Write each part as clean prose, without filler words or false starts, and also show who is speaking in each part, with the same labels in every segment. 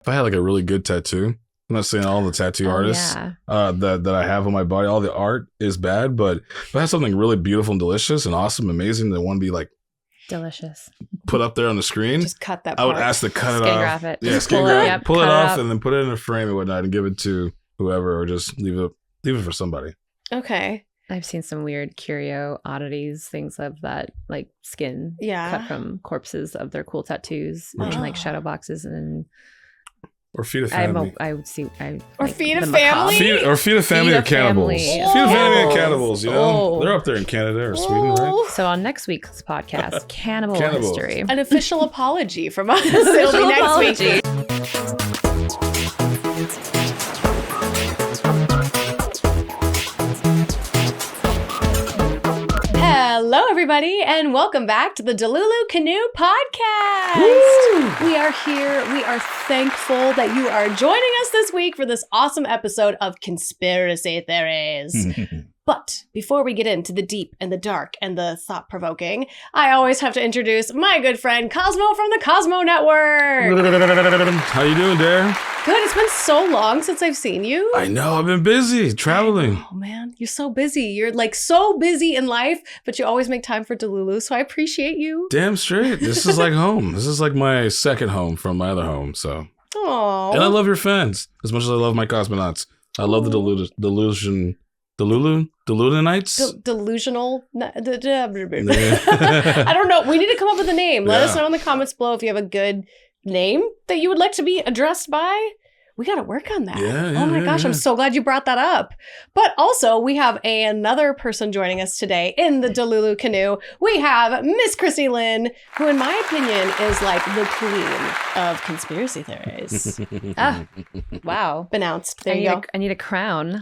Speaker 1: if I had like a really good tattoo, I'm not saying all the tattoo artists that I have on my body, all the art is bad, but if I have something really beautiful and delicious and awesome, amazing, that want to be like
Speaker 2: delicious,
Speaker 1: put up there on the screen,
Speaker 3: just cut that part.
Speaker 1: I would ask to cut it off.
Speaker 2: Skin graph it.
Speaker 1: Yeah, skin graph, pull it off, and then put it in a frame and whatnot, and give it to whoever, or just leave it for somebody.
Speaker 3: Okay.
Speaker 2: I've seen some weird curio oddities, things of that, like skin cut from corpses of their cool tattoos, and like shadow boxes, and
Speaker 1: or feed a family.
Speaker 2: I would see.
Speaker 3: Or feed a family.
Speaker 1: Feed a family of cannibals. Feed a family of cannibals. You know, they're up there in Canada or Sweden, right?
Speaker 2: So on next week's podcast, cannibal history,
Speaker 3: an official apology from us. It'll be next week. Hello, everybody, and welcome back to the DeluluCanoePod.
Speaker 1: Woo!
Speaker 3: We are here. We are thankful that you are joining us this week for this awesome episode of Conspiracy Theories. But before we get into the deep and the dark and the thought-provoking, I always have to introduce my good friend Cosmo from the Cosmo Network.
Speaker 1: How you doing, Dare?
Speaker 3: Good. It's been so long since I've seen you.
Speaker 1: I know. I've been busy traveling.
Speaker 3: Oh, man. You're so busy. You're like so busy in life, but you always make time for Delulu, so I appreciate you.
Speaker 1: Damn straight. This is like home. This is like my second home from my other home, so.
Speaker 3: Aww.
Speaker 1: And I love your fans as much as I love my cosmonauts. I love the Delulunites?
Speaker 3: Delusional? I don't know. We need to come up with a name. Let us know in the comments below if you have a good name that you would like to be addressed by. We got to work on that. Oh my gosh, I'm so glad you brought that up. But also, we have another person joining us today in the Delulu Canoe. We have Miss Chrissy Lynn, who in my opinion is like the queen of conspiracy theories.
Speaker 2: Wow.
Speaker 3: Announced. There you go.
Speaker 2: I need a crown.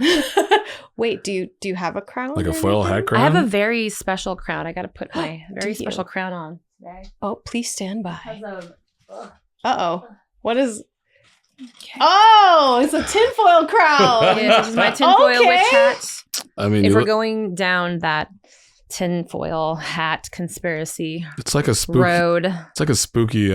Speaker 3: Wait, do you have a crown?
Speaker 1: Like a foil hat crown?
Speaker 2: I have a very special crown. I got to put my very special crown on today.
Speaker 3: Oh, please stand by.
Speaker 2: Uh-oh.
Speaker 3: What is... Okay. Oh, it's a tinfoil crown.
Speaker 2: Yeah, this is my tinfoil witch hat.
Speaker 1: I mean,
Speaker 2: if we're going down that tinfoil hat conspiracy,
Speaker 1: it's like a spooky
Speaker 2: road.
Speaker 1: It's like a spooky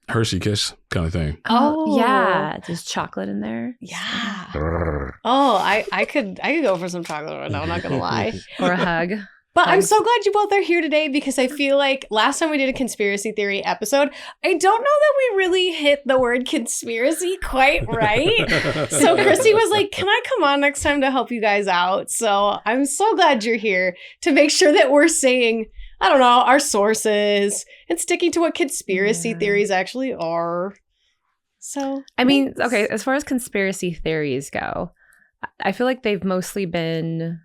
Speaker 1: Hershey Kiss kind of thing.
Speaker 2: Oh yeah, there's chocolate in there.
Speaker 3: Yeah. Oh, I could go for some chocolate right now. I'm not gonna lie.
Speaker 2: Or a hug.
Speaker 3: But I'm so glad you both are here today because I feel like last time we did a conspiracy theory episode, I don't know that we really hit the word conspiracy quite right. So Chrissy was like, can I come on next time to help you guys out? So I'm so glad you're here to make sure that we're saying, I don't know, our sources and sticking to what conspiracy theories actually are. So,
Speaker 2: I mean, okay, as far as conspiracy theories go, I feel like they've mostly been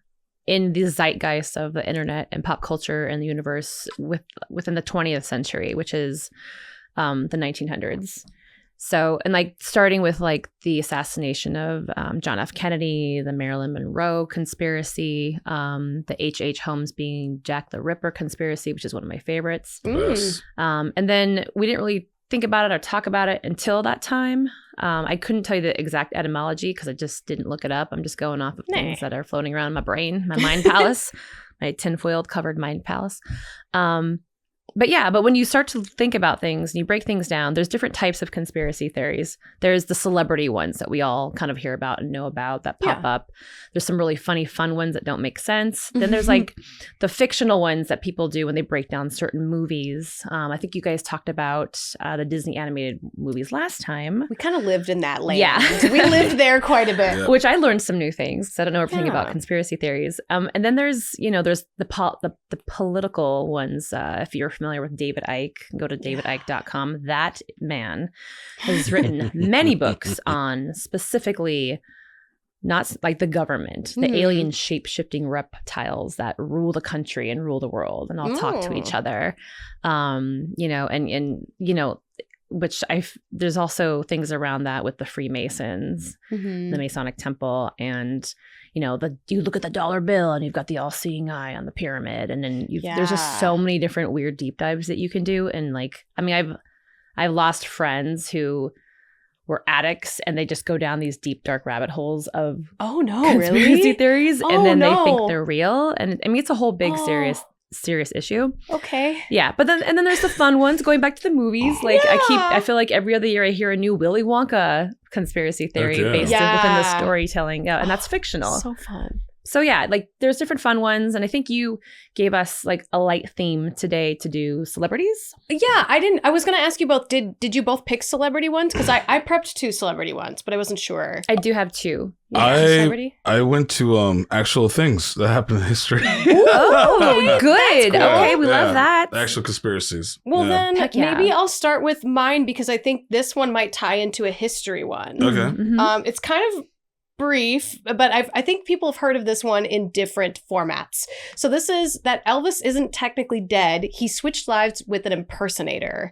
Speaker 2: in the zeitgeist of the internet and pop culture and the universe within the 20th century, which is the 1900s. So, and like starting with like the assassination of John F. Kennedy, the Marilyn Monroe conspiracy, the H.H. Holmes being Jack the Ripper conspiracy, which is one of my favorites. And then we didn't really think about it or talk about it until that time. I couldn't tell you the exact etymology because I just didn't look it up. I'm just going off of things that are floating around in my brain, my mind palace, my tinfoil covered mind palace. But when you start to think about things and you break things down, there's different types of conspiracy theories. There's the celebrity ones that we all kind of hear about and know about that pop up. There's some really funny, fun ones that don't make sense. Then there's like the fictional ones that people do when they break down certain movies. I think you guys talked about the Disney animated movies last time.
Speaker 3: We kind of lived in that land.
Speaker 2: Yeah.
Speaker 3: We lived there quite a bit.
Speaker 2: Which I learned some new things. I don't know everything about conspiracy theories. And then there's the political ones. If you're familiar with David Icke, go to davidicke.com. That man has written many books on specifically not like the government, the alien shape-shifting reptiles that rule the country and rule the world and all talk to each other. Which there's also things around that with the Freemasons, the Masonic Temple, and you look at the dollar bill and you've got the all-seeing eye on the pyramid, and then there's just so many different weird deep dives that you can do. And like, I mean, I've lost friends who were addicts and they just go down these deep dark rabbit holes of conspiracy theories, and then they think they're real. And I mean, it's a whole big serious serious issue.
Speaker 3: Okay.
Speaker 2: Yeah, but then there's the fun ones going back to the movies. Like I feel like every other year I hear a new Willy Wonka conspiracy theory based within the storytelling, and that's fictional.
Speaker 3: So fun.
Speaker 2: So yeah, like there's different fun ones, and I think you gave us like a light theme today to do celebrities.
Speaker 3: Yeah, I was going to ask you both. Did you both pick celebrity ones? Because I prepped 2 celebrity ones, but I wasn't sure.
Speaker 2: I do have 2.
Speaker 1: I went to actual things that happened in history.
Speaker 2: Oh, good.
Speaker 3: Cool.
Speaker 2: Okay, we love that.
Speaker 1: Actual conspiracies.
Speaker 3: Well, then maybe I'll start with mine because I think this one might tie into a history one.
Speaker 1: Okay.
Speaker 2: Mm-hmm.
Speaker 3: It's kind of brief, but I think people have heard of this one in different formats. So this is that Elvis isn't technically dead. He switched lives with an impersonator.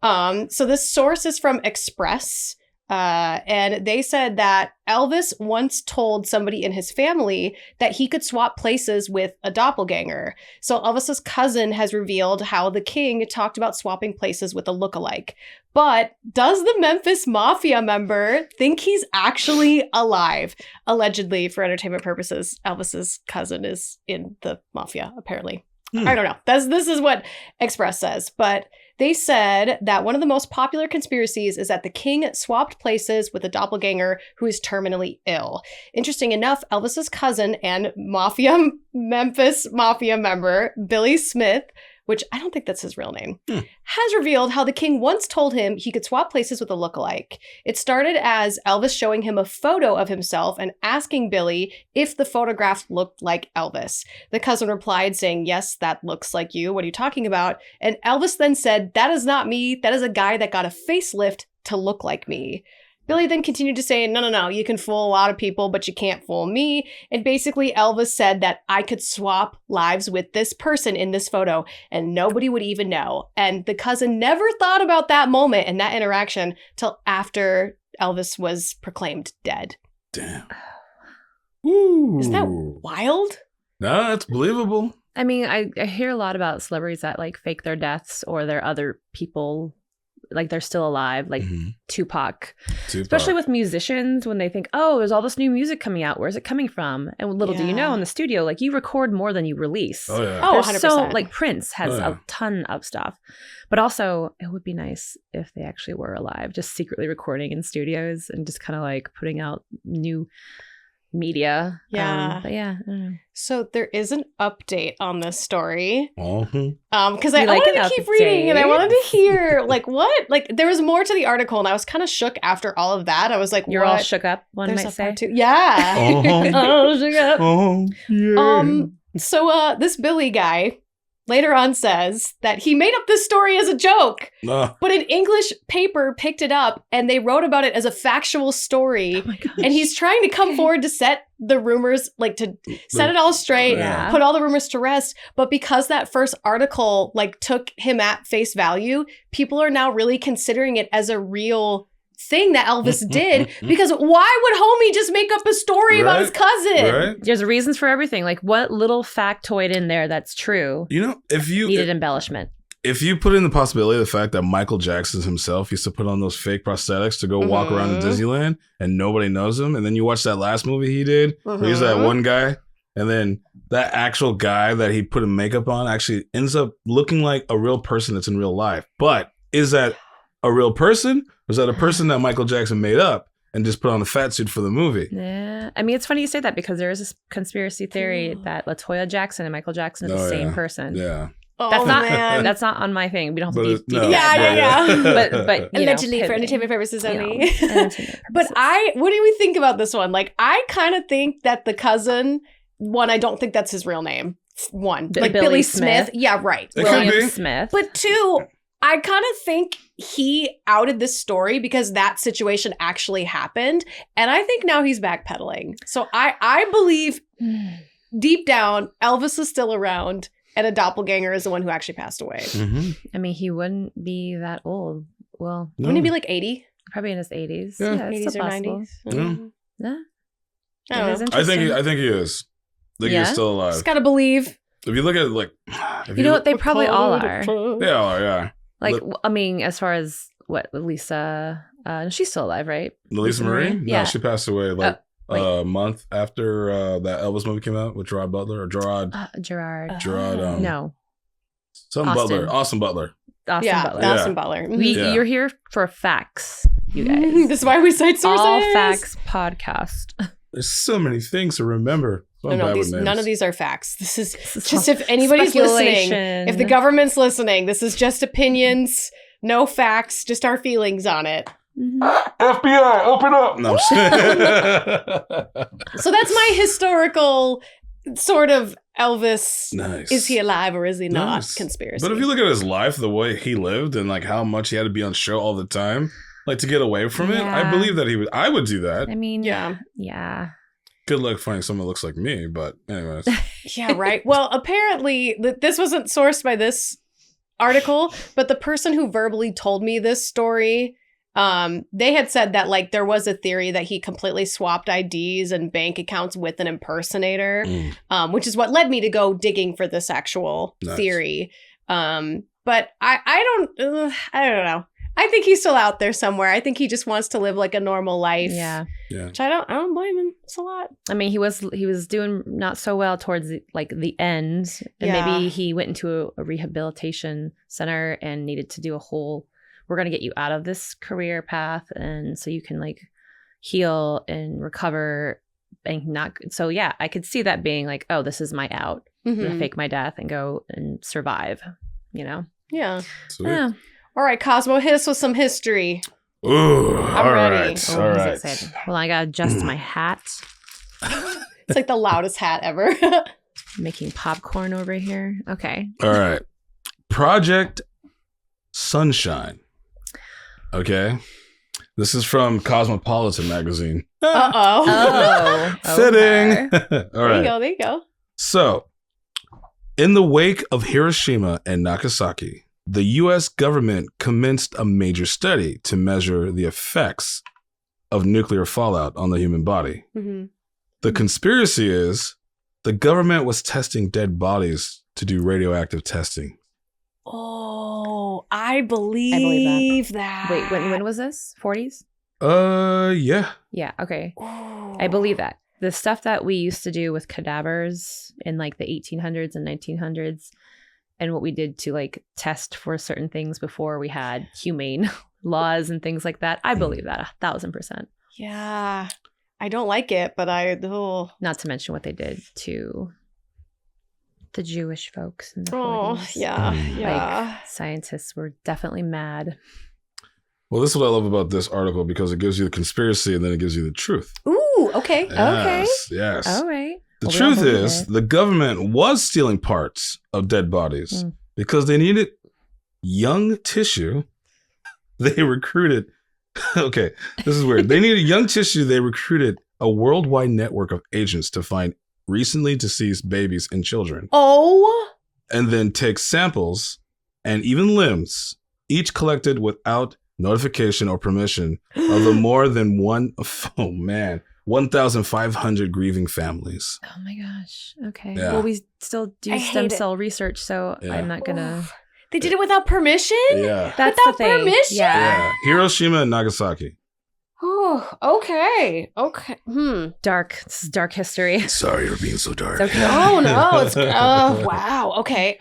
Speaker 3: So this source is from Express. And they said that Elvis once told somebody in his family that he could swap places with a doppelganger. So Elvis's cousin has revealed how the king talked about swapping places with a lookalike. But does the Memphis Mafia member think he's actually alive? Allegedly, for entertainment purposes, Elvis's cousin is in the mafia, apparently. I don't know. This is what Express says. But they said that one of the most popular conspiracies is that the king swapped places with a doppelganger who is terminally ill. Interesting enough, Elvis's cousin and Memphis Mafia member, Billy Smith, which I don't think that's his real name, has revealed how the king once told him he could swap places with a lookalike. It started as Elvis showing him a photo of himself and asking Billy if the photograph looked like Elvis. The cousin replied saying, "Yes, that looks like you. What are you talking about?" And Elvis then said, "That is not me. That is a guy that got a facelift to look like me." Billy then continued to say, no, you can fool a lot of people, but you can't fool me. And basically Elvis said that I could swap lives with this person in this photo and nobody would even know. And the cousin never thought about that moment and that interaction till after Elvis was proclaimed dead.
Speaker 1: Damn. Ooh.
Speaker 3: Isn't that wild?
Speaker 1: No, that's believable.
Speaker 2: I mean, I hear a lot about celebrities that like fake their deaths or their other people, like they're still alive, like Tupac. Especially with musicians when they think, oh, there's all this new music coming out. Where's it coming from? And little do you know, in the studio, like you record more than you release.
Speaker 1: Oh, yeah.
Speaker 3: Oh, 100%.
Speaker 2: So like Prince has a ton of stuff. But also it would be nice if they actually were alive, just secretly recording in studios and just kind of like putting out new media.
Speaker 3: Yeah.
Speaker 2: But yeah, I don't know.
Speaker 3: So there is an update on this story. Because
Speaker 2: You
Speaker 3: I
Speaker 2: like
Speaker 3: wanted
Speaker 2: an
Speaker 3: to keep
Speaker 2: update?
Speaker 3: reading and I wanted to hear like what? Like there was more to the article and I was kind of shook after all of that. I was like,
Speaker 2: You're
Speaker 3: what?
Speaker 2: all shook up, one
Speaker 3: There's
Speaker 2: might
Speaker 3: a
Speaker 2: say.
Speaker 3: part 2. Yeah. Oh, shook up. So this Billy guy later on says that he made up this story as a joke, but an English paper picked it up and they wrote about it as a factual story.
Speaker 2: Oh my gosh.
Speaker 3: And he's trying to come forward to set the rumors, like to set it all straight, put all the rumors to rest. But because that first article like took him at face value, people are now really considering it as a real thing that Elvis did, because why would homie just make up a story about his cousin?
Speaker 1: Right?
Speaker 2: There's reasons for everything. Like what little factoid in there that's true?
Speaker 1: You know, if you
Speaker 2: needed embellishment.
Speaker 1: If you put in the possibility of the fact that Michael Jackson himself used to put on those fake prosthetics to go walk around in Disneyland and nobody knows him, and then you watch that last movie he did, where he's that one guy, and then that actual guy that he put a makeup on actually ends up looking like a real person that's in real life. But is that a real person? Or is that a person that Michael Jackson made up and just put on a fat suit for the movie?
Speaker 2: Yeah. I mean, it's funny you say that because there is this conspiracy theory that LaToya Jackson and Michael Jackson are the same person.
Speaker 1: Yeah.
Speaker 2: That's not on my thing. We don't have to be
Speaker 3: But
Speaker 2: you
Speaker 3: allegedly
Speaker 2: know,
Speaker 3: for entertainment purposes only.
Speaker 2: But
Speaker 3: what do we think about this one? Like, I kind of think that the cousin, one, I don't think that's his real name. One, like Billy Smith. Yeah, right.
Speaker 2: William Smith.
Speaker 3: But two, I kind of think he outed this story because that situation actually happened. And I think now he's backpedaling. So I believe deep down, Elvis is still around and a doppelganger is the one who actually passed away.
Speaker 2: I mean, he wouldn't be that old. Well,
Speaker 3: wouldn't he be like 80?
Speaker 2: Probably in his 80s.
Speaker 1: Yeah,
Speaker 3: 80s or 90s.
Speaker 2: Yeah.
Speaker 1: I think he is. I think he's still alive.
Speaker 3: Just gotta believe.
Speaker 1: If you look at it, like,
Speaker 2: you know what? They probably all are.
Speaker 1: They all are, yeah.
Speaker 2: Like, I mean, as far as what Lisa, she's still alive, right?
Speaker 1: Lisa Marie?
Speaker 2: Yeah.
Speaker 1: No, she passed away like a month after that Elvis movie came out with Gerard Butler or Gerard.
Speaker 2: Gerard. No.
Speaker 1: Some Butler. Austin Butler.
Speaker 3: Austin Butler.
Speaker 2: You're here for facts, you guys.
Speaker 3: This is why we cite sources.
Speaker 2: All Facts podcast.
Speaker 1: There's so many things to remember.
Speaker 3: None of these are facts. This is just if anybody's listening, if the government's listening, this is just opinions, no facts, just our feelings on it.
Speaker 2: Mm-hmm.
Speaker 1: FBI, open up! No,
Speaker 3: so that's my historical sort of Elvis.
Speaker 1: Nice.
Speaker 3: Is he alive or is he not? Conspiracy.
Speaker 1: But if you look at his life, the way he lived, and like how much he had to be on show all the time, like to get away from it, I believe that he would. I would do that.
Speaker 2: I mean, yeah.
Speaker 1: Good luck finding someone that looks like me, but anyways.
Speaker 3: Yeah, right. Well, apparently this wasn't sourced by this article, but the person who verbally told me this story, they had said that like there was a theory that he completely swapped IDs and bank accounts with an impersonator, which is what led me to go digging for this actual theory. But I don't know. I think he's still out there somewhere. I think he just wants to live like a normal life.
Speaker 2: Yeah.
Speaker 3: Which I don't blame him. It's a lot.
Speaker 2: I mean, he was doing not so well towards the end, and maybe he went into a rehabilitation center and needed to do we're going to get you out of this career path, and so you can like heal and recover and not. So yeah, I could see that being like, oh, this is my out. I'm going to fake my death and go and survive. You know?
Speaker 3: Yeah.
Speaker 1: Sweet.
Speaker 3: Yeah. All right, Cosmo, hit us with some history.
Speaker 1: Ooh,
Speaker 3: I'm ready.
Speaker 1: Right, all right.
Speaker 2: Well, I got to adjust my hat.
Speaker 3: It's like the loudest hat ever.
Speaker 2: Making popcorn over here. Okay.
Speaker 1: All right. Project Sunshine. Okay. This is from Cosmopolitan magazine.
Speaker 3: Uh-oh.
Speaker 1: Fitting.
Speaker 2: Okay.
Speaker 1: All right.
Speaker 3: There you go.
Speaker 1: So, in the wake of Hiroshima and Nagasaki, the U.S. government commenced a major study to measure the effects of nuclear fallout on the human body.
Speaker 3: Mm-hmm.
Speaker 1: The conspiracy is the government was testing dead bodies to do radioactive testing.
Speaker 3: Oh, I believe that.
Speaker 2: Wait, when was this? 40s?
Speaker 1: Yeah.
Speaker 2: Yeah, okay.
Speaker 3: Ooh.
Speaker 2: I believe that. The stuff that we used to do with cadavers in like the 1800s and 1900s, and what we did to like test for certain things before we had humane laws and things like that. I believe that 1,000%.
Speaker 3: Yeah. I don't like it, but
Speaker 2: not to mention what they did to the Jewish folks in the 40s.
Speaker 3: Yeah.
Speaker 2: Like, scientists were definitely mad.
Speaker 1: Well, this is what I love about this article, because it gives you the conspiracy and then it gives you the truth.
Speaker 3: Ooh, okay.
Speaker 1: Yes.
Speaker 2: All right.
Speaker 1: The truth is, the government was stealing parts of dead bodies because they needed young tissue. They recruited. Okay, this is weird. They needed young tissue. They recruited a worldwide network of agents to find recently deceased babies and children.
Speaker 3: Oh.
Speaker 1: And then take samples and even limbs, each collected without notification or permission of the more than 1,500 grieving families.
Speaker 2: Oh my gosh. Okay.
Speaker 1: Yeah.
Speaker 2: Well, we still do stem cell research, so I'm not gonna.
Speaker 3: They did it without permission?
Speaker 1: Yeah.
Speaker 2: That's
Speaker 3: without
Speaker 2: the thing.
Speaker 3: permission?
Speaker 1: Yeah. Hiroshima and Nagasaki.
Speaker 3: Oh, okay.
Speaker 2: Dark. This is dark history.
Speaker 1: Sorry for being so dark.
Speaker 2: It's okay.
Speaker 3: Oh no. It's wow. Okay.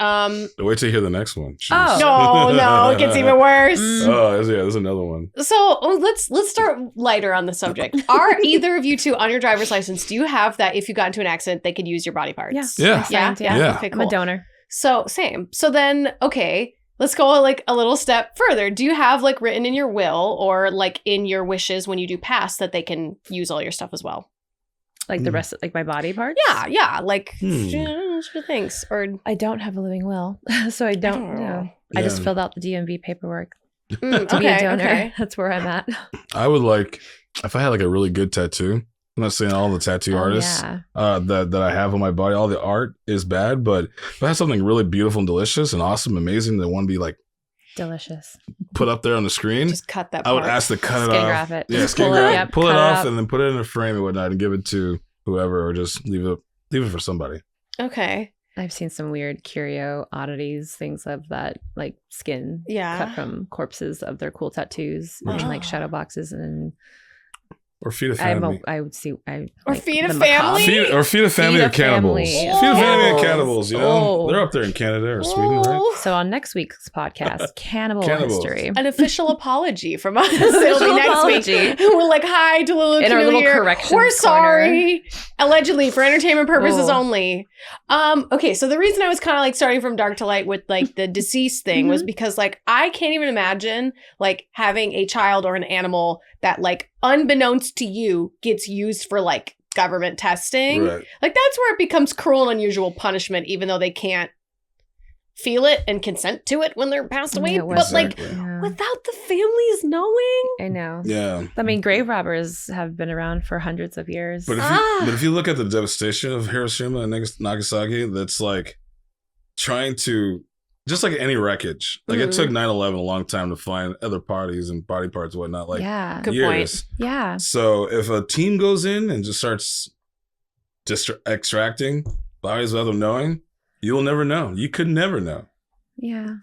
Speaker 1: Wait till you hear the next one. Jeez.
Speaker 2: Oh.
Speaker 3: No, it gets even worse.
Speaker 1: Oh, there's another one.
Speaker 3: So let's start lighter on the subject. Are either of you two on your driver's license? Do you have that if you got into an accident, they could use your body parts?
Speaker 1: Yeah.
Speaker 2: Yeah.
Speaker 3: Okay, cool.
Speaker 2: I'm a donor.
Speaker 3: So same. So then, okay, let's go like a little step further. Do you have like written in your will or like in your wishes when you do pass that they can use all your stuff as well?
Speaker 2: Like the rest of like my body parts?
Speaker 3: Yeah. Like things. Or
Speaker 2: I don't have a living will, so I don't know. I just filled out the DMV paperwork to be a donor. Okay. That's where I'm at.
Speaker 1: I would like, if I had like a really good tattoo. I'm not saying all the tattoo artists that I have on my body, all the art is bad, but if I have something really beautiful and delicious and awesome, amazing, that want to be like
Speaker 2: delicious,
Speaker 1: put up there on the screen,
Speaker 3: just cut that
Speaker 1: part. I would ask to cut it off.
Speaker 2: Graph it.
Speaker 1: Yeah, skin graph it. Pull it off and then put it in a frame and whatnot and give it to whoever, or just leave it for somebody.
Speaker 3: Okay.
Speaker 2: I've seen some weird curio oddities, things of that, like skin cut from corpses of their cool tattoos and like shadow boxes and
Speaker 1: Or feed a family.
Speaker 2: I would see.
Speaker 3: Or feed a family?
Speaker 1: Feed a family of cannibals. Feed a family of cannibals, you know?
Speaker 2: Oh.
Speaker 1: They're up there in Canada or Sweden, right?
Speaker 2: So on next week's podcast, cannibal history.
Speaker 3: An official apology from us. It'll be next week. We're like, hi, Delulu
Speaker 2: in our little
Speaker 3: here.
Speaker 2: correction
Speaker 3: We're
Speaker 2: corner.
Speaker 3: sorry. Allegedly, for entertainment purposes only. Okay, so the reason I was kind of like starting from dark to light with like the deceased thing was because like I can't even imagine like having a child or an animal that like unbeknownst to you gets used for like government testing.
Speaker 1: Right.
Speaker 3: Like that's where it becomes cruel and unusual punishment, even though they can't feel it and consent to it when they're passed away.
Speaker 2: Yeah,
Speaker 3: but like
Speaker 2: yeah.
Speaker 3: without the families knowing.
Speaker 2: I know.
Speaker 1: Yeah.
Speaker 2: I mean, grave robbers have been around for hundreds of years.
Speaker 1: But if you look at the devastation of Hiroshima and Nagasaki, that's like trying to, just like any wreckage, like it took 9/11 a long time to find other bodies and body parts and whatnot, like
Speaker 3: Good
Speaker 1: years.
Speaker 3: point.
Speaker 2: Yeah.
Speaker 1: So if a team goes in and just starts extracting bodies without them knowing, you'll never know. You could never know.
Speaker 2: Yeah.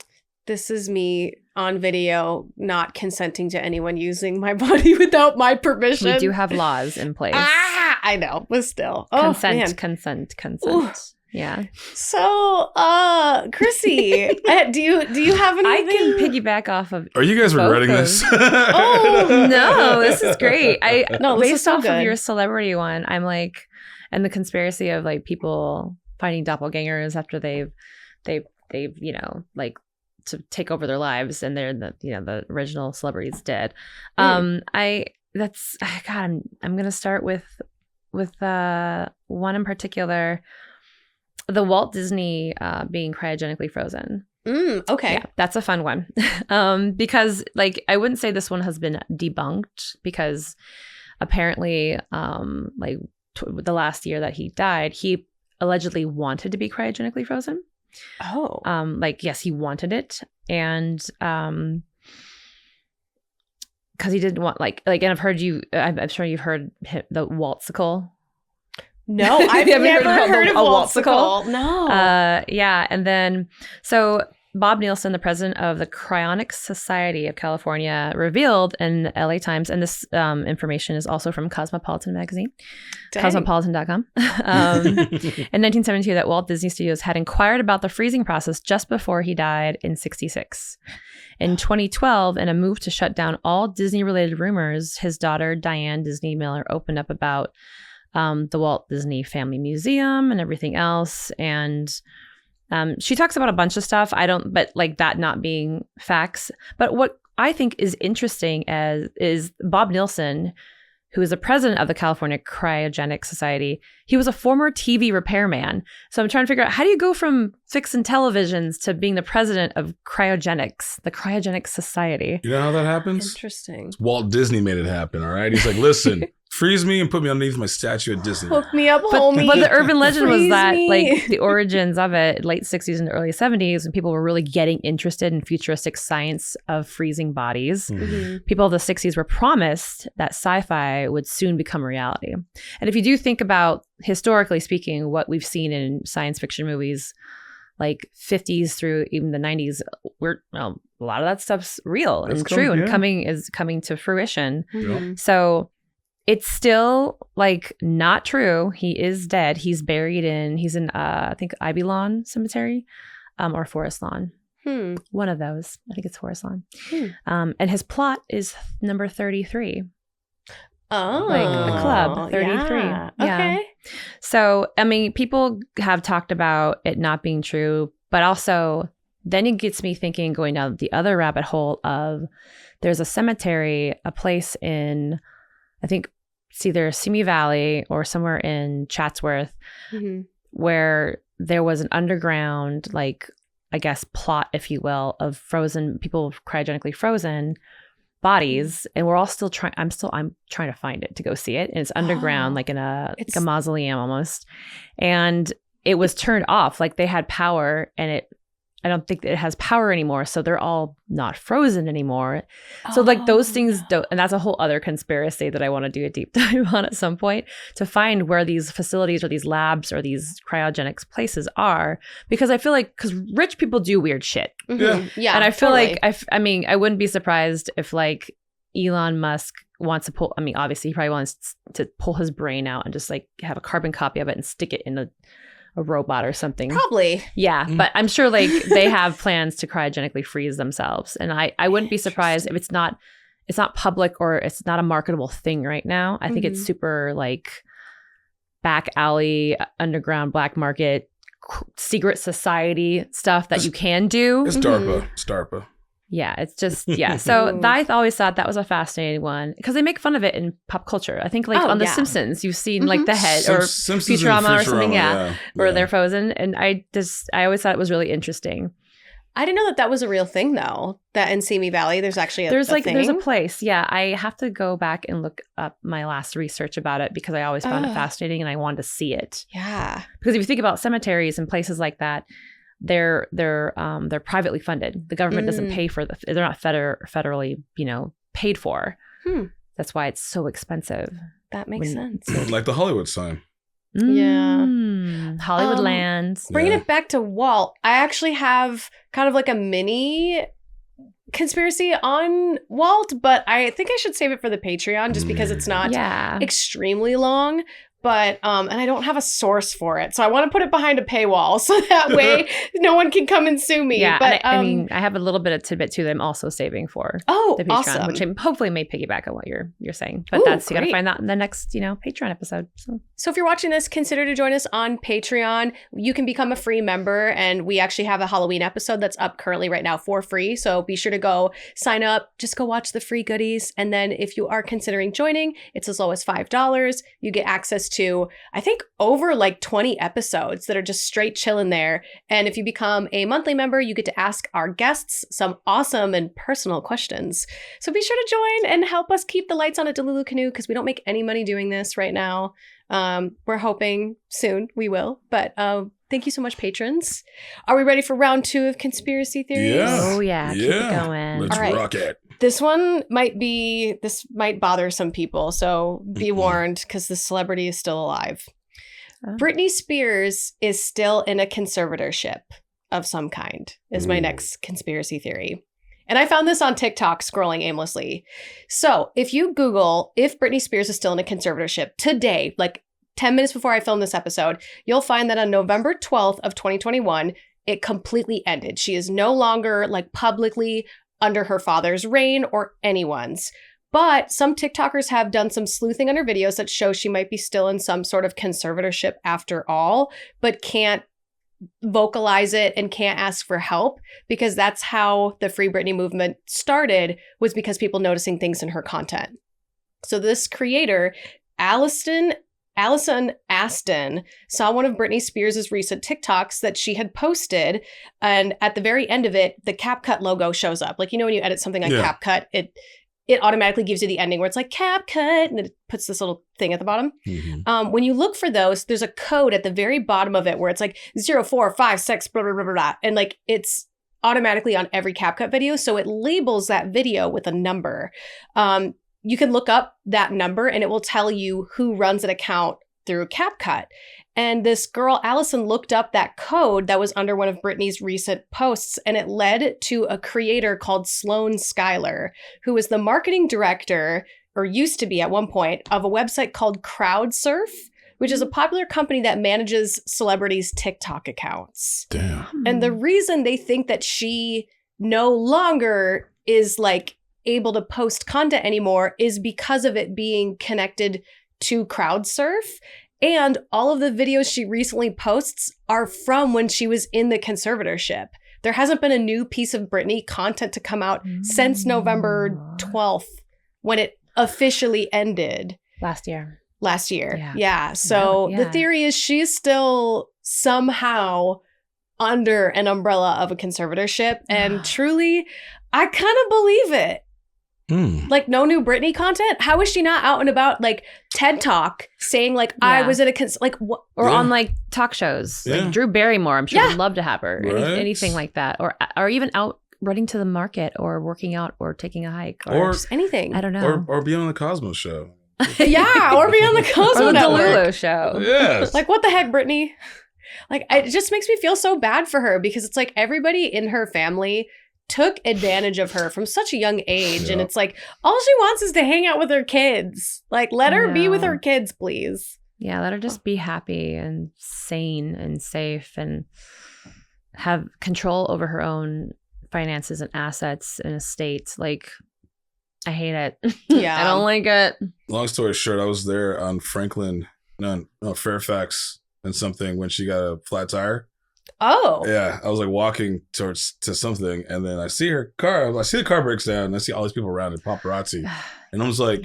Speaker 3: This is me on video not consenting to anyone using my body without my permission.
Speaker 2: We do have laws in place.
Speaker 3: I know, but still.
Speaker 2: Consent.
Speaker 3: Ooh.
Speaker 2: Yeah.
Speaker 3: So, Chrissy, do you have anything?
Speaker 2: I can piggyback off of.
Speaker 1: Are you guys
Speaker 2: both
Speaker 1: regretting
Speaker 2: of-
Speaker 1: this?
Speaker 2: Oh no, this is great.
Speaker 3: No, this is
Speaker 2: based
Speaker 3: so
Speaker 2: off
Speaker 3: good.
Speaker 2: of your celebrity one, I'm like, and the conspiracy of like people finding doppelgangers after they've you know, like to take over their lives and they're the original celebrity's dead. I'm gonna start with one in particular, the Walt Disney being cryogenically frozen.
Speaker 3: Okay.
Speaker 2: Yeah, that's a fun one. Because like I wouldn't say this one has been debunked, because apparently the last year that he died, he allegedly wanted to be cryogenically frozen.
Speaker 3: Oh.
Speaker 2: Yes, he wanted it. And because he didn't want and I've heard I'm sure you've heard the waltzicle.
Speaker 3: No, I've never heard of a waltzicle. No.
Speaker 2: Yeah. And then, so Bob Nielsen, the president of the Cryonics Society of California, revealed in the LA Times, and this information is also from Cosmopolitan magazine, cosmopolitan.com, in 1972, that Walt Disney Studios had inquired about the freezing process just before he died in 1966. In 2012, in a move to shut down all Disney-related rumors, his daughter, Diane Disney Miller, opened up about the Walt Disney Family Museum and everything else. And she talks about a bunch of stuff. But like that not being facts. But what I think is interesting is Bob Nielsen, who is the president of the California Cryogenic Society. He was a former TV repairman. So I'm trying to figure out, how do you go from fixing televisions to being the president of cryogenics, the Cryogenic Society?
Speaker 1: You know how that happens?
Speaker 3: Interesting.
Speaker 1: Walt Disney made it happen, all right? He's like, listen, freeze me and put me underneath my statue at Disney.
Speaker 3: Hook me up, homie.
Speaker 2: But the urban legend was
Speaker 3: Freeze
Speaker 2: that
Speaker 3: me.
Speaker 2: like the origins of it, late 60s and early 70s, when people were really getting interested in futuristic science of freezing bodies.
Speaker 3: Mhm.
Speaker 2: People of the 60s were promised that sci-fi would soon become reality. And if you do think about, historically speaking, what we've seen in science fiction movies, like 50s through even the 90s, a lot of that stuff's real and true and coming to fruition.
Speaker 3: Mhm.
Speaker 2: So it's still like not true. He is dead. He's buried he's in I think Ivy Lawn Cemetery, or Forest Lawn. One of those. I think it's Forest Lawn. And his plot is number 33.
Speaker 3: Oh,
Speaker 2: Like a club, 33.
Speaker 3: Yeah.
Speaker 2: Yeah.
Speaker 3: Okay.
Speaker 2: So, I mean, people have talked about it not being true, but also then it gets me thinking, going down the other rabbit hole of there's a cemetery, a place in, I think it's either Simi Valley or somewhere in Chatsworth, where there was an underground, like, I guess, plot, if you will, of frozen people, cryogenically frozen bodies, and we're all still trying. I'm trying to find it to go see it, and it's underground, like in like a mausoleum almost. And it was turned off, like they had power, and I don't think it has power anymore, so they're all not frozen anymore. So like those things don't, and that's a whole other conspiracy that I want to do a deep dive on at some point, to find where these facilities or these labs or these cryogenics places are, because I feel like, because rich people do weird shit.
Speaker 3: Yeah.
Speaker 2: And I feel like I mean, I wouldn't be surprised if like Elon Musk wants to pull. I mean, obviously, he probably wants to pull his brain out and just like have a carbon copy of it and stick it in a robot or something.
Speaker 3: Probably.
Speaker 2: Yeah, but I'm sure like they have plans to cryogenically freeze themselves, and I wouldn't be surprised if it's not public or it's not a marketable thing right now. I think it's super like back alley, underground, black market, secret society stuff that you can do.
Speaker 1: It's DARPA. It's DARPA.
Speaker 2: Yeah, it's just, yeah. So I always thought that was a fascinating one because they make fun of it in pop culture. I think like on The Simpsons, you've seen like the head or
Speaker 1: Simpsons
Speaker 2: Futurama or something,
Speaker 1: yeah.
Speaker 2: Where they're frozen. And I always thought it was really interesting.
Speaker 3: I didn't know that was a real thing though, that in Simi Valley, there's actually a thing.
Speaker 2: There's a place. Yeah, I have to go back and look up my last research about it because I always found it fascinating and I wanted to see it.
Speaker 3: Yeah.
Speaker 2: Because if you think about cemeteries and places like that, they're privately funded. The government doesn't pay for they're not federally, paid for. That's why it's so expensive.
Speaker 3: That makes sense.
Speaker 1: Like the Hollywood sign.
Speaker 3: Yeah.
Speaker 2: Hollywood lands.
Speaker 3: Bringing it back to Walt, I actually have kind of like a mini conspiracy on Walt, but I think I should save it for the Patreon just because it's not extremely long. But, and I don't have a source for it. So I want to put it behind a paywall so that way no one can come and sue me.
Speaker 2: Yeah,
Speaker 3: but
Speaker 2: I mean, I have a little bit of tidbit too that I'm also saving for the Patreon,
Speaker 3: awesome.
Speaker 2: which I hopefully may piggyback on what you're saying. But you got to find that in the next, Patreon episode.
Speaker 3: So if you're watching this, consider to join us on Patreon. You can become a free member, and we actually have a Halloween episode that's up currently right now for free. So be sure to go sign up. Just go watch the free goodies. And then if you are considering joining, it's as low as $5. You get access to, I think, over like 20 episodes that are just straight chilling there. And if you become a monthly member, you get to ask our guests some awesome and personal questions. So be sure to join and help us keep the lights on at Delulu Canoe because we don't make any money doing this right now. We're hoping soon we will, but thank you so much, patrons. Are we ready for round 2 of conspiracy theories?
Speaker 1: Yeah.
Speaker 2: Oh yeah, keep it going.
Speaker 1: Let's rock it.
Speaker 3: This one might bother some people, so be warned because the celebrity is still alive. Britney Spears is still in a conservatorship of some kind, is my next conspiracy theory. And I found this on TikTok scrolling aimlessly. So if you Google if Britney Spears is still in a conservatorship today, like 10 minutes before I filmed this episode, you'll find that on November 12th of 2021, it completely ended. She is no longer like publicly under her father's reign or anyone's. But some TikTokers have done some sleuthing on her videos that show she might be still in some sort of conservatorship after all, but can't vocalize it and can't ask for help because that's how the Free Britney movement started, was because people noticing things in her content. So this creator, Allison Aston, saw one of Britney Spears' recent TikToks that she had posted, and at the very end of it, the CapCut logo shows up. Like, when you edit something on CapCut, it automatically gives you the ending where it's like CapCut, and it puts this little thing at the bottom. When you look for those, there's a code at the very bottom of it where it's like 0456 blah, blah, blah, blah, blah. And like it's automatically on every CapCut video. So it labels that video with a number. You can look up that number and it will tell you who runs an account through CapCut. And this girl, Allison, looked up that code that was under one of Britney's recent posts, and it led to a creator called Sloan Schuyler, who was the marketing director, or used to be at one point, of a website called CrowdSurf, which is a popular company that manages celebrities' TikTok accounts.
Speaker 1: Damn.
Speaker 3: And the reason they think that she no longer is like able to post content anymore is because of it being connected to CrowdSurf. And all of the videos she recently posts are from when she was in the conservatorship. There hasn't been a new piece of Britney content to come out since November 12th, when it officially ended.
Speaker 2: Last year.
Speaker 3: Yeah. So the theory is she's still somehow under an umbrella of a conservatorship. And truly, I kind of believe it. Like, no new Britney content? How is she not out and about, like, TED Talk saying, like, I was at a, like, what?
Speaker 2: Or on, like, talk shows. Like, Drew Barrymore, I'm sure would love to have her.
Speaker 1: Right.
Speaker 2: Anything like that. Or even out running to the market or working out or taking a hike. Or
Speaker 3: just anything.
Speaker 2: I don't know.
Speaker 1: Or be on the Cosmo show.
Speaker 3: Or be on the Cosmo
Speaker 2: or the
Speaker 3: Network.
Speaker 2: DeluluCanoe show.
Speaker 1: Yes.
Speaker 3: Like, what the heck, Britney? Like, it just makes me feel so bad for her because it's like everybody in her family took advantage of her from such a young age. And it's like, all she wants is to hang out with her kids. Like, let her be with her kids, please.
Speaker 2: Yeah, let her just be happy and sane and safe and have control over her own finances and assets and estates. Like, I hate it.
Speaker 3: Yeah.
Speaker 2: I don't like it.
Speaker 1: Long story short, I was there on Fairfax and something when she got a flat tire.
Speaker 3: Oh.
Speaker 1: Yeah, I was like walking to something, and then I see her car. I see the car breaks down, and I see all these people around it, paparazzi, and I was like,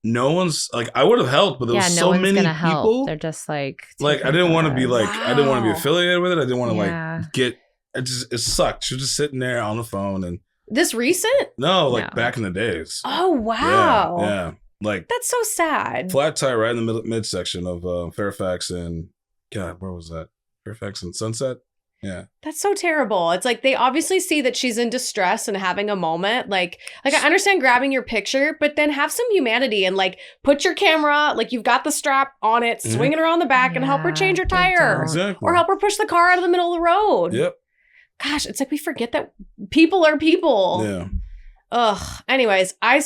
Speaker 1: no one's like, I would have helped, but there was so many people.
Speaker 2: Help. They're just like
Speaker 1: I didn't want to be like, I didn't want to be affiliated with it. I didn't want to like get. It sucked. She was just sitting there on the phone and.
Speaker 3: This recent?
Speaker 1: No, back in the days.
Speaker 3: Oh wow!
Speaker 1: Yeah, like
Speaker 3: that's so sad.
Speaker 1: Flat tire right in the midsection of Fairfax and God, where was that? Fairfax and Sunset. Yeah,
Speaker 3: that's so terrible. It's like they obviously see that she's in distress and having a moment. Like I understand grabbing your picture, but then have some humanity and like put your camera, like you've got the strap on it, swing it around the back, and help her change her tire, or help her push the car out of the middle of the road.
Speaker 1: Yep.
Speaker 3: Gosh, it's like we forget that people are people.
Speaker 1: Yeah.
Speaker 3: Ugh. Anyways, I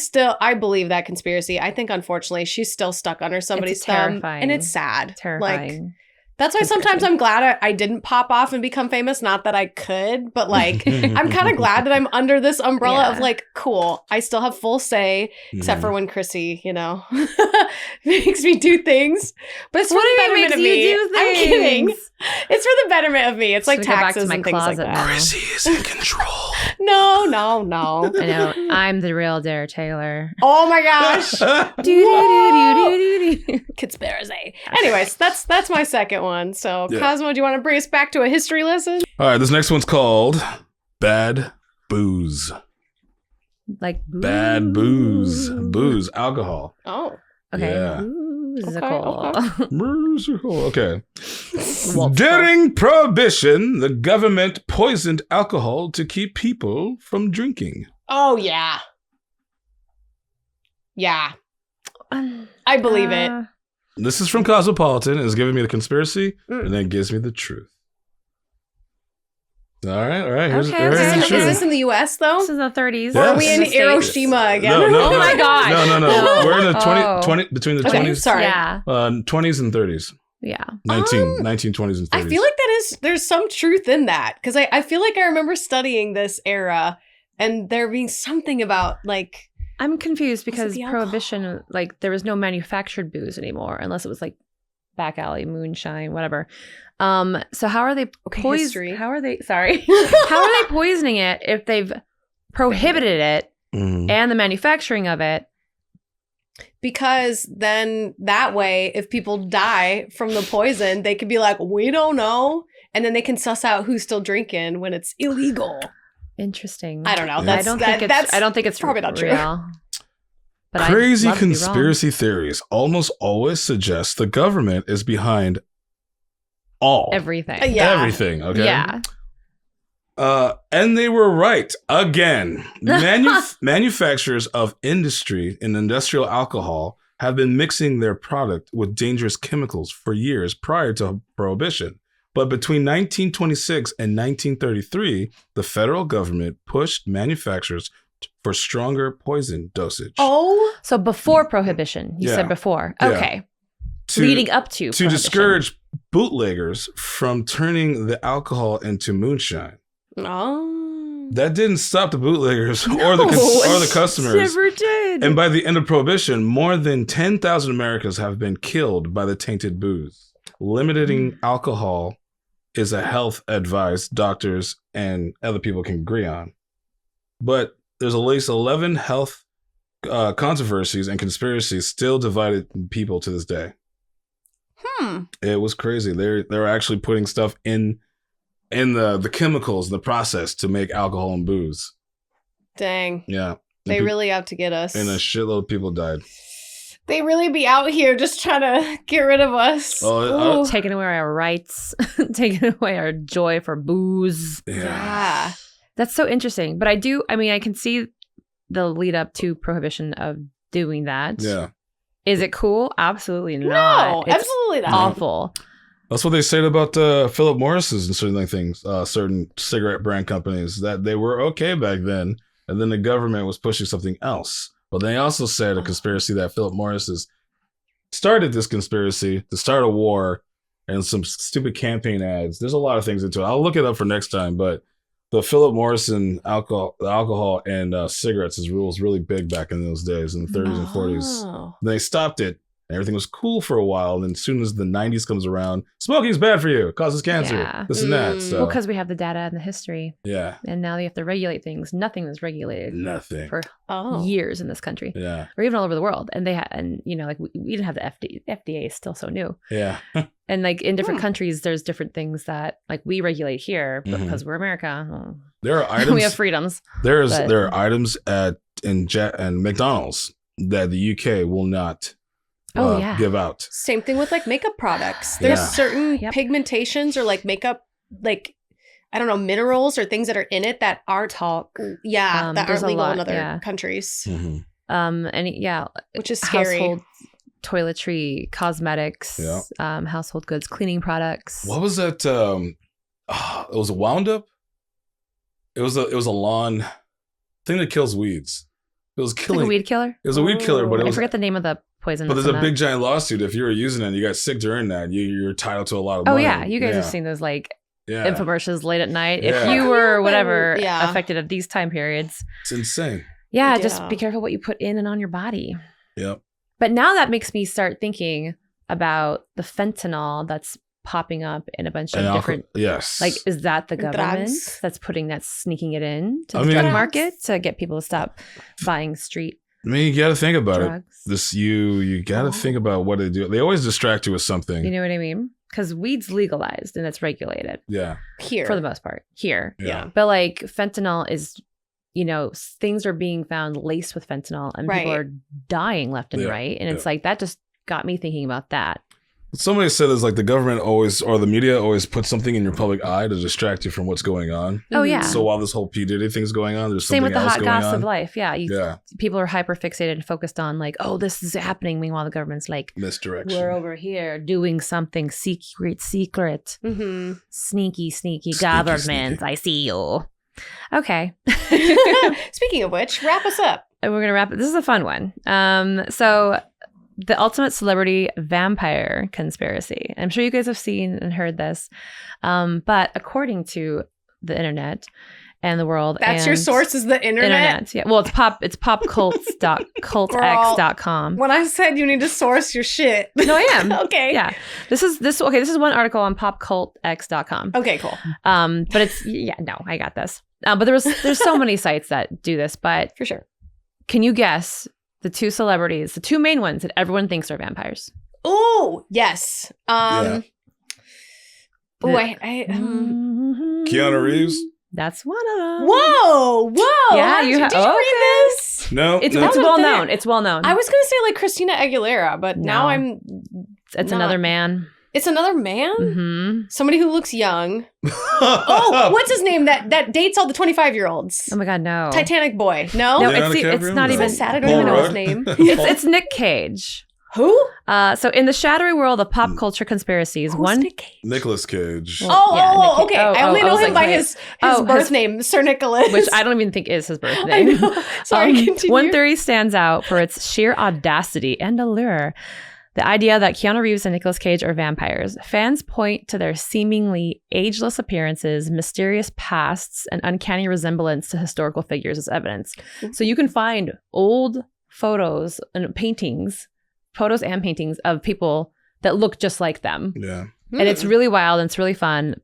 Speaker 3: believe that conspiracy. I think unfortunately she's still stuck under somebody's thumb, and it's sad.
Speaker 2: Terrifying.
Speaker 3: Like, that's why sometimes I'm glad I didn't pop off and become famous. Not that I could, but like I'm kind of glad that I'm under this umbrella of like, cool. I still have full say, except for when Chrissy, makes me do things. But it's for the betterment of me. I'm kidding. It's for the betterment of me. It's like taxes and things like that.
Speaker 1: Chrissy is in control.
Speaker 3: No.
Speaker 2: I know. I'm the real Dare Taylor.
Speaker 3: Oh my gosh. Conspiracy. Anyways, that's my second one. So, Cosmo, do you want to bring us back to a history lesson?
Speaker 1: All right, this next one's called Bad Booze.
Speaker 2: Like booze.
Speaker 1: Bad booze. Booze, alcohol.
Speaker 3: Oh.
Speaker 2: Okay.
Speaker 1: Yeah.
Speaker 2: Musical.
Speaker 1: Okay. During Prohibition, the government poisoned alcohol to keep people from drinking.
Speaker 3: Oh, yeah. Yeah. I believe it.
Speaker 1: This is from Cosmopolitan. It's giving me the conspiracy, and then gives me the truth. All right. Here's the truth.
Speaker 3: Is this in the U.S., though?
Speaker 2: This is the 30s.
Speaker 1: Yes.
Speaker 3: Or are we in Hiroshima again?
Speaker 1: No.
Speaker 2: Oh, my gosh.
Speaker 1: No. We're in the 20 between the 20s.
Speaker 3: Sorry.
Speaker 2: Yeah.
Speaker 1: 20s and 30s.
Speaker 2: Yeah.
Speaker 1: 1920s and 30s.
Speaker 3: I feel like there's some truth in that. Because I feel like I remember studying this era and there being something about like...
Speaker 2: I'm confused because Prohibition, like there was no manufactured booze anymore unless it was like back alley, moonshine, whatever. So how are they poisoning it if they've prohibited it and the manufacturing of it?
Speaker 3: Because then that way, if people die from the poison, they could be like, we don't know. And then they can suss out who's still drinking when it's illegal.
Speaker 2: Interesting.
Speaker 3: I don't know.
Speaker 2: I don't think it's
Speaker 3: probably not true.
Speaker 2: Real. But
Speaker 1: crazy conspiracy theories almost always suggest the government is behind
Speaker 2: everything.
Speaker 1: Everything, okay?
Speaker 2: Yeah.
Speaker 1: And they were right again. Manufacturers of industrial alcohol have been mixing their product with dangerous chemicals for years prior to Prohibition. But between 1926 and 1933, the federal government pushed manufacturers for stronger poison dosage.
Speaker 3: Oh,
Speaker 2: so before Prohibition, you said before. Okay. Leading up to
Speaker 1: discourage bootleggers from turning the alcohol into moonshine.
Speaker 3: Oh.
Speaker 1: That didn't stop the bootleggers or the customers.
Speaker 2: Never did.
Speaker 1: And by the end of Prohibition, more than 10,000 Americans have been killed by the tainted booze. Limiting alcohol is a health advice doctors and other people can agree on. But there's at least 11 health controversies and conspiracies still divided people to this day. It was crazy. They were actually putting stuff in the chemicals, the process to make alcohol and booze.
Speaker 3: Dang.
Speaker 1: Yeah.
Speaker 3: They really out to get us.
Speaker 1: And a shitload of people died.
Speaker 3: They really be out here just trying to get rid of us.
Speaker 2: Taking away our rights, taking away our joy for booze.
Speaker 3: Yeah.
Speaker 2: That's so interesting. But I can see the lead up to Prohibition of doing that.
Speaker 1: Yeah.
Speaker 2: Is it cool? Absolutely not.
Speaker 3: No, absolutely not.
Speaker 2: Awful.
Speaker 1: That's what they said about Philip Morris's and certain things, certain cigarette brand companies, that they were okay back then, and then the government was pushing something else. But they also said a conspiracy that Philip Morris started this conspiracy to start a war and some stupid campaign ads. There's a lot of things into it. I'll look it up for next time, but the Philip Morris alcohol and cigarettes was really big back in those days, in the 30s and 40s. Then they stopped it. Everything was cool for a while. And then as soon as the 90s comes around, smoking's bad for you. It causes cancer. This and that. So.
Speaker 2: Well, because we have the data and the history.
Speaker 1: Yeah.
Speaker 2: And now they have to regulate things. Nothing was regulated.
Speaker 1: Nothing.
Speaker 2: For years in this country.
Speaker 1: Yeah.
Speaker 2: Or even all over the world. And they had, and you know, like we didn't have the FDA. FDA is still so new.
Speaker 1: Yeah.
Speaker 2: And like in different countries, there's different things that like we regulate here, but because we're America.
Speaker 1: There are items.
Speaker 2: We have freedoms.
Speaker 1: There are items in McDonald's that the UK will not give out.
Speaker 3: Same thing with like makeup products. There's certain pigmentations or like makeup, like I don't know, minerals or things that are in it that aren't that aren't legal in other countries.
Speaker 2: Which is scary. Household toiletry, cosmetics, household goods, cleaning products.
Speaker 1: What was that? It was a wound up. It was a lawn thing that kills weeds. It was killing.
Speaker 2: Like a weed killer?
Speaker 1: It was a weed killer, but I
Speaker 2: forget the name of the poison.
Speaker 1: But there's a big giant lawsuit. If you were using it and you got sick during that, you're entitled to a lot of money.
Speaker 2: Oh, yeah. You guys have seen those like infomercials late at night. If you were affected at these time periods.
Speaker 1: It's insane.
Speaker 2: Yeah, just be careful what you put in and on your body.
Speaker 1: Yep.
Speaker 2: But now that makes me start thinking about the fentanyl that's popping up in a bunch of different.
Speaker 1: Yes.
Speaker 2: Like, is that the government that's sneaking it in to the drug market to get people to stop buying street?
Speaker 1: I mean, you got to think about
Speaker 2: drugs.
Speaker 1: It. You got to think about what they do. They always distract you with something.
Speaker 2: You know what I mean? Because weed's legalized and it's regulated.
Speaker 1: Yeah.
Speaker 3: Here.
Speaker 2: For the most part. Here.
Speaker 1: Yeah.
Speaker 2: But like fentanyl is, you know, things are being found laced with fentanyl and people are dying left and right. And it's like, that just got me thinking about that.
Speaker 1: Somebody said it's like the government always, or the media always puts something in your public eye to distract you from what's going on.
Speaker 2: Oh, yeah.
Speaker 1: So while this whole P. Diddy thing's going on, there's
Speaker 2: something else going on. Same with the hot goss of life. Yeah. People are hyper fixated and focused on like, oh, this is happening. Meanwhile, the government's like,
Speaker 1: misdirection.
Speaker 2: We're over here doing something secret.
Speaker 3: Mm-hmm.
Speaker 2: Sneaky government. I see you. Okay.
Speaker 3: Speaking of which, wrap us up.
Speaker 2: And we're going to wrap it. This is a fun one. So the ultimate celebrity vampire conspiracy. I'm sure you guys have seen and heard this. But according to the internet and the world.
Speaker 3: That's your source is the internet?
Speaker 2: Yeah. Well, it's popcults.cultx.com.
Speaker 3: When I said you need to source your shit.
Speaker 2: No, I am.
Speaker 3: Okay.
Speaker 2: Yeah. This is one article on popcultx.com.
Speaker 3: Okay, cool.
Speaker 2: But it's, I got this. But there's so many sites that do this, but
Speaker 3: for sure.
Speaker 2: Can you guess the two celebrities, the two main ones that everyone thinks are vampires?
Speaker 3: Oh, yes.
Speaker 1: Keanu Reeves.
Speaker 2: That's one of them.
Speaker 3: Whoa.
Speaker 2: Yeah,
Speaker 3: did you read this?
Speaker 1: No,
Speaker 2: it's well known. It's well known.
Speaker 3: I was gonna say like Christina Aguilera, but now
Speaker 2: it's another man.
Speaker 3: It's another man?
Speaker 2: Mm-hmm.
Speaker 3: Somebody who looks young. Oh, what's his name that dates all the 25-year-olds?
Speaker 2: Oh my God, no.
Speaker 3: Titanic boy. No?
Speaker 2: It's not even
Speaker 3: sad. I don't even know his name.
Speaker 2: It's Nick Cage.
Speaker 3: Who?
Speaker 2: So in the shadowy world of pop culture conspiracies,
Speaker 1: Nicolas Cage.
Speaker 3: Okay. I only know him by his birth name, Sir Nicholas.
Speaker 2: Which I don't even think is his birth name.
Speaker 3: I know. Sorry, continue.
Speaker 2: One theory stands out for its sheer audacity and allure. The idea that Keanu Reeves and Nicolas Cage are vampires. Fans point to their seemingly ageless appearances, mysterious pasts, and uncanny resemblance to historical figures as evidence. So you can find old photos and paintings of people that look just like them.
Speaker 1: Yeah.
Speaker 2: And it's really wild and it's really fun.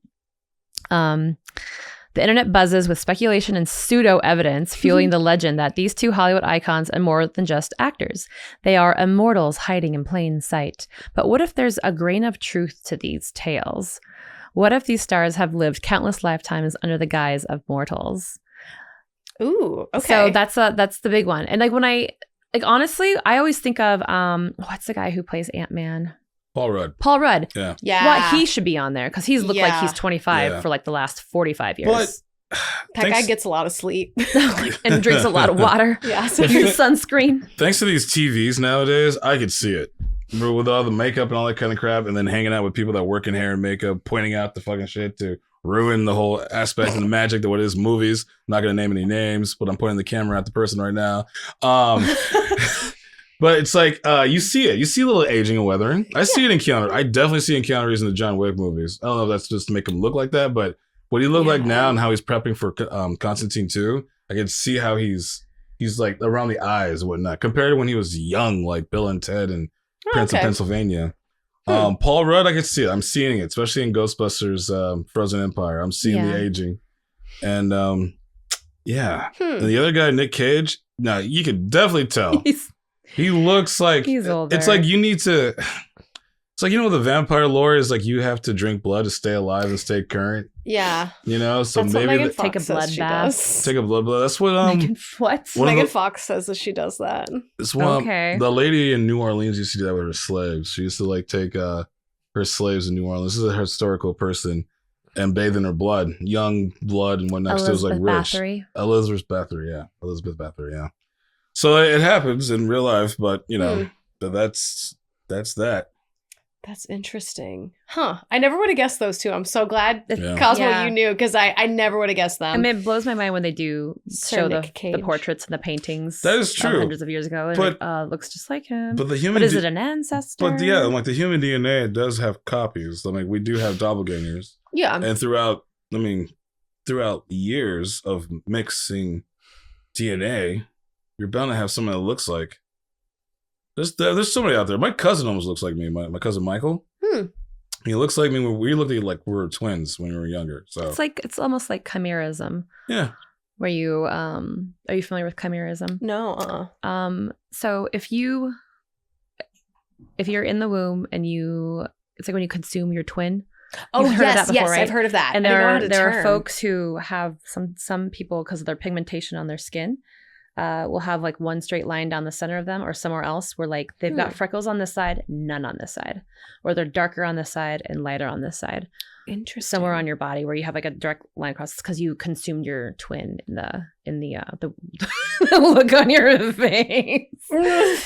Speaker 2: The internet buzzes with speculation and pseudo-evidence, fueling the legend that these two Hollywood icons are more than just actors. They are immortals hiding in plain sight. But what if there's a grain of truth to these tales? What if these stars have lived countless lifetimes under the guise of mortals?
Speaker 3: Ooh, okay.
Speaker 2: So that's the big one. And honestly, I always think of what's the guy who plays Ant-Man?
Speaker 1: Paul Rudd.
Speaker 2: Yeah. Well, he should be on there because he's looked like he's 25 for like the last 45 years.
Speaker 3: But that guy gets a lot of sleep
Speaker 2: and drinks a lot of water.
Speaker 3: Yeah,
Speaker 2: uses sunscreen.
Speaker 1: Thanks to these TVs nowadays, I could see it. with all the makeup and all that kind of crap, and then hanging out with people that work in hair and makeup, pointing out the fucking shit to ruin the whole aspect and the magic of what is movies. I'm not going to name any names, but I'm pointing the camera at the person right now. But it's like, you see it. You see a little aging and weathering. I see it in Keanu. I definitely see in Keanu Reeves in the John Wick movies. I don't know if that's just to make him look like that, but what he look like now and how he's prepping for Constantine 2, I can see how he's like around the eyes and whatnot, compared to when he was young, like Bill and Ted and Prince of Pennsylvania. Paul Rudd, I can see it. I'm seeing it, especially in Ghostbusters Frozen Empire. I'm seeing the aging. And and the other guy, Nick Cage, now you could definitely tell. He looks like
Speaker 2: he's older.
Speaker 1: It's like you need to. It's like, you know, the vampire lore is like you have to drink blood to stay alive and stay current.
Speaker 3: Yeah.
Speaker 1: You know, so
Speaker 3: that's
Speaker 1: maybe
Speaker 2: take a blood bath.
Speaker 1: Take a blood bath. That's what
Speaker 3: Megan Fox says that she does that.
Speaker 1: It's the lady in New Orleans used to do that with her slaves. She used to like take her slaves in New Orleans. This is a historical person and bathe in her blood, young blood and whatnot. It was like rich. Elizabeth Bathory, yeah. So it happens in real life, but you know, that's that.
Speaker 3: That's interesting. Huh. I never would have guessed those two. I'm so glad, Cosmo, you knew, because I never would have guessed them.
Speaker 2: I mean, it blows my mind when they do show the portraits and the paintings.
Speaker 1: That is true.
Speaker 2: Hundreds of years ago. And it looks just like him.
Speaker 1: But is it an ancestor? But yeah, like the human DNA does have copies. I mean, we do have doppelgangers. Yeah. And throughout years of mixing DNA, you're bound to have someone that looks like. There's somebody out there. My cousin almost looks like me. My cousin Michael. He looks like me. We looked like we were twins when we were younger. So it's almost like chimerism. Yeah. Where you are you familiar with chimerism?
Speaker 3: No.
Speaker 2: So if you're in the womb and it's like when you consume your twin.
Speaker 3: Oh, yes, right? I've heard of that.
Speaker 2: And there are folks who have some people, because of their pigmentation on their skin, will have like one straight line down the center of them, or somewhere else where like they've got freckles on this side, none on this side, or they're darker on this side and lighter on this side.
Speaker 3: Interesting.
Speaker 2: Somewhere on your body where you have like a direct line across, because you consumed your twin in the look on your face,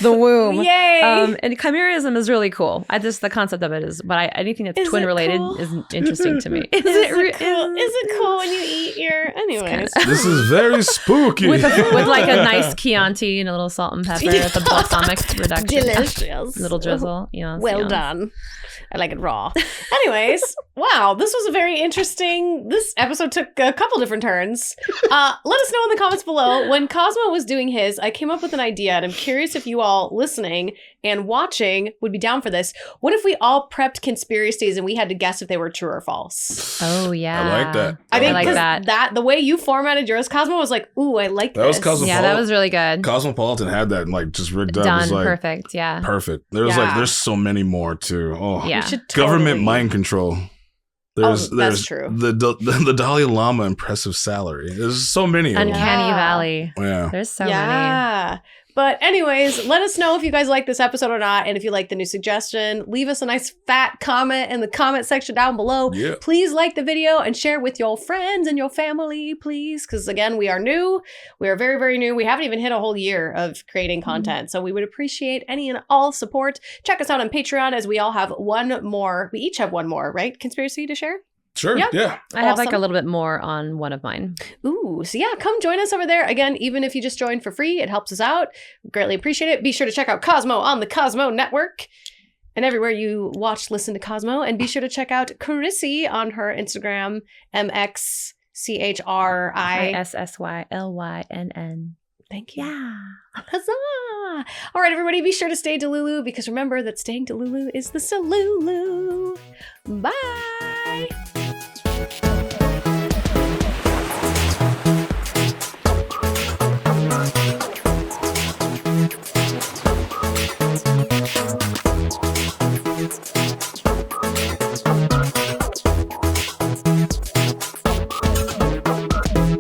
Speaker 2: the womb.
Speaker 3: Yay!
Speaker 2: And chimerism is really cool. The concept of it is, but anything that's twin related is interesting to me.
Speaker 3: Is it cool when you eat your? Anyways,
Speaker 1: this is very spooky.
Speaker 2: with like a nice Chianti and a little salt and pepper at the balsamic reduction.
Speaker 3: Delicious.
Speaker 2: Little drizzle.
Speaker 3: Well done. I like it raw. Anyways, wow, this was a very interesting. This episode took a couple different turns. Let us know in the comments below. When Cosmo was doing his, I came up with an idea, and I'm curious if you all listening and watching would be down for this. What if we all prepped conspiracies and we had to guess if they were true or false?
Speaker 2: Oh yeah,
Speaker 1: I like that.
Speaker 3: I think that the way you formatted yours, Cosmo, was like, ooh, I like
Speaker 1: that.
Speaker 3: This.
Speaker 2: Yeah, that was really good.
Speaker 1: Cosmopolitan had that like just rigged up.
Speaker 2: Done
Speaker 1: like,
Speaker 2: perfect. Yeah,
Speaker 1: perfect. There's so many more too. Oh
Speaker 2: yeah,
Speaker 1: government mind control.
Speaker 3: That's true.
Speaker 1: The Dalai Lama impressive salary. There's so many.
Speaker 2: Uncanny Valley.
Speaker 1: Yeah,
Speaker 2: there's so many.
Speaker 3: But anyways, let us know if you guys like this episode or not. And if you like the new suggestion, leave us a nice fat comment in the comment section down below.
Speaker 1: Yeah.
Speaker 3: Please like the video and share it with your friends and your family, please. Because again, we are new. We are very, very new. We haven't even hit a whole year of creating content. So we would appreciate any and all support. Check us out on Patreon, as we all have one more. We each have one more, right? Conspiracy to share?
Speaker 1: Sure. Yeah.
Speaker 2: I have like a little bit more on one of mine.
Speaker 3: Ooh. So yeah, come join us over there. Again, even if you just joined for free, it helps us out. Greatly appreciate it. Be sure to check out Cosmo on the Cosmo Network and everywhere you watch, listen to Cosmo. And be sure to check out Chrissy on her Instagram, MXCHRISSYLYNN. Thank you.
Speaker 2: Yeah.
Speaker 3: Huzzah! All right, everybody, be sure to stay Delulu, because remember that staying Delulu is the Salulu. Bye!